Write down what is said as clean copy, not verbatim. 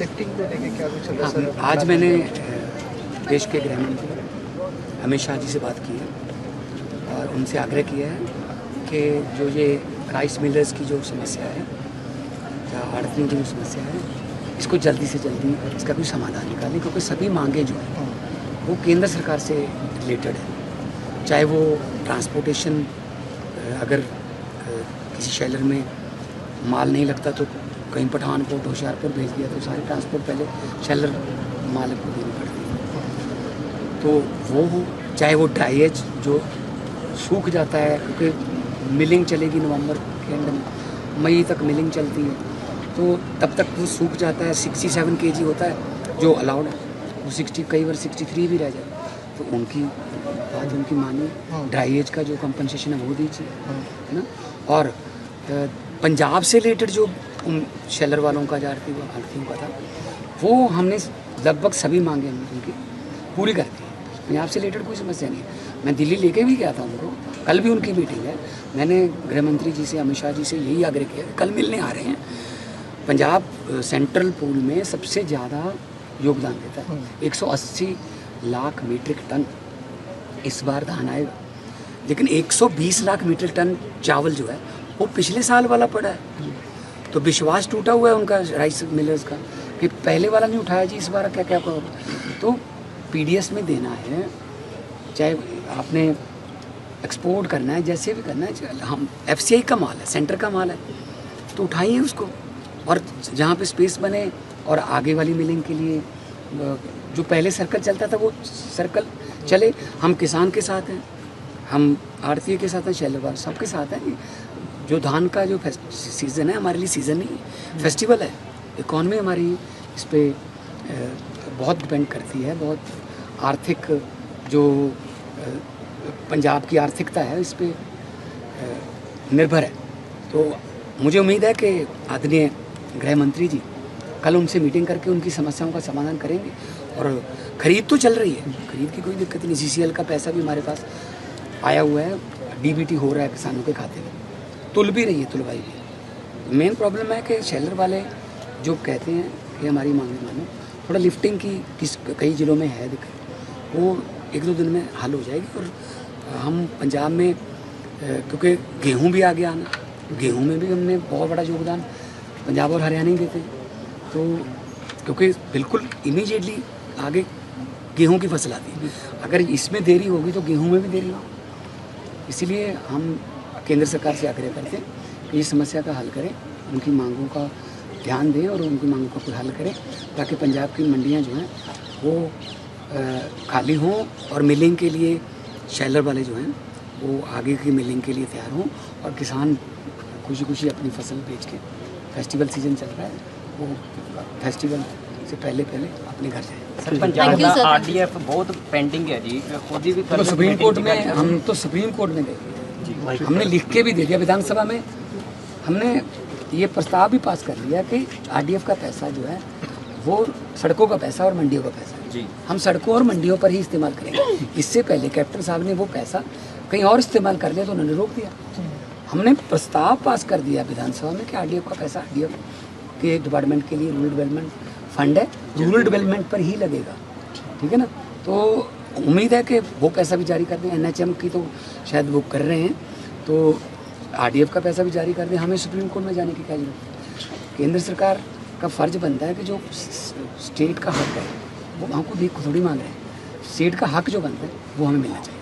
Lifting को लेके क्या कुछ चल रहा है सर? आज मैंने देश के गृह मंत्री अमित शाह जी से बात की है और उनसे आग्रह किया है कि जो ये राइस मिलर्स की जो समस्या है या आड़तियों की जो समस्या है, इसको जल्दी से जल्दी इसका कोई समाधान निकालें, क्योंकि सभी मांगे जो हैं वो केंद्र सरकार से रिलेटेड है। चाहे वो ट्रांसपोर्टेशन, अगर किसी शैलर में माल नहीं लगता तो कहीं पठानकोट होशियारपुर भेज दिया तो सारी ट्रांसपोर्ट पहले शैलर माल को देनी पड़ती है, तो वो हो। चाहे वो ड्राइएज जो सूख जाता है, क्योंकि मिलिंग चलेगी नवंबर के एंड में, मई तक मिलिंग चलती है, तो तब तक वो सूख जाता है। 67 kg होता है जो अलाउड है, वो 60 कई बार 63 भी रह जाए, तो उनकी बात उनकी मानिए। ड्राइएज का जो कंपनसेशन है वो दीजिए, है ना। और पंजाब से रिलेटेड जो शेलर वालों का आड़तियों का था, वो हमने लगभग सभी मांगे हमने उनकी पूरी कर दी। पंजाब से रिलेटेड कोई समस्या नहीं है। मैं दिल्ली लेके भी गया था उनको, कल भी उनकी मीटिंग है। मैंने गृह मंत्री जी से, अमित शाह जी से यही आग्रह किया, कल मिलने आ रहे हैं। पंजाब सेंट्रल पूल में सबसे ज़्यादा योगदान देता है, 180 लाख मीट्रिक टन इस बार धान आएगा, लेकिन 120 लाख मीट्रिक टन चावल जो है वो पिछले साल वाला पड़ा है। तो विश्वास टूटा हुआ है उनका, राइस मिलर्स का, कि पहले वाला नहीं उठाया जी, इस बार क्या क्या होगा। तो पीडीएस में देना है, चाहे आपने एक्सपोर्ट करना है, जैसे भी करना है, हम एफसीआई का माल है, सेंटर का माल है, तो उठाइए उसको। और जहाँ पे स्पेस बने और आगे वाली मिलिंग के लिए जो पहले सर्कल चलता था वो सर्कल चले। हम किसान के साथ हैं, हम आड़तिये के साथ हैं, शैलर सबके साथ हैं। जो धान का जो सीज़न है हमारे लिए सीज़न नहीं है, फेस्टिवल है। इकॉनमी हमारी इस पर बहुत डिपेंड करती है, बहुत आर्थिक जो पंजाब की आर्थिकता है इस पर निर्भर है। तो मुझे उम्मीद है कि आदरणीय गृह मंत्री जी कल उनसे मीटिंग करके उनकी समस्याओं का समाधान करेंगे। और खरीद तो चल रही है, खरीद की कोई दिक्कत नहीं। CCL का पैसा भी हमारे पास आया हुआ है, DBT हो रहा है किसानों के खाते में, तुल भी रही है, तुलवाई भी। मेन प्रॉब्लम है कि शैलर वाले जो कहते हैं कि हमारी मांगे मानो, थोड़ा लिफ्टिंग की कई ज़िलों में है दिक्कत, वो 1-2 दिन में हल हो जाएगी। और हम पंजाब में क्योंकि गेहूँ भी आ गया आना, गेहूँ में भी हमने बहुत बड़ा योगदान पंजाब और हरियाणा ही देते हैं, तो क्योंकि बिल्कुल इमीडिएटली आगे गेहूं की फसल आती है। अगर इसमें देरी होगी तो गेहूं में भी देरी होगी। इसीलिए हम केंद्र सरकार से आग्रह करते हैं कि इस समस्या का हल करें, उनकी मांगों का ध्यान दें और उनकी मांगों का कोई हल करें, ताकि पंजाब की मंडियां जो हैं वो खाली हों और मिलिंग के लिए शैलर वाले जो हैं वो आगे की मिलिंग के लिए तैयार हों, और किसान खुशी खुशी अपनी फसल बेच के, फेस्टिवल सीजन चल रहा है, वो फेस्टिवल से पहले अपने घर जाए। सर, पंजाब का RDF बहुत पेंडिंग है जी, खुद ही भी तो सुप्रीम कोर्ट में, हम तो सुप्रीम कोर्ट में गए, हमने लिख के भी दे दिया। विधानसभा में हमने ये प्रस्ताव भी पास कर लिया कि RDF का पैसा जो है वो सड़कों का पैसा और मंडियों का पैसा जी, हम सड़कों और मंडियों पर ही इस्तेमाल करेंगे। इससे पहले कैप्टन साहब ने वो पैसा कहीं और इस्तेमाल कर लिया तो उन्होंने रोक दिया। हमने प्रस्ताव पास कर दिया विधानसभा में कि RDF का पैसा RDF के डिपार्टमेंट के लिए, रूरल डेवलपमेंट फंड है, रूरल डेवलपमेंट पर ही लगेगा, ठीक है ना। तो उम्मीद है कि वो पैसा भी जारी कर दें। NHM की तो शायद वो कर रहे हैं, तो RDF का पैसा भी जारी कर दें। हमें सुप्रीम कोर्ट में जाने की क्या जरूरत है। केंद्र सरकार का फ़र्ज बनता है कि जो स्टेट का हक है वो हमको भी थोड़ी मांग रहे हैं, स्टेट का हक जो बनता है वो हमें मिलना चाहिए।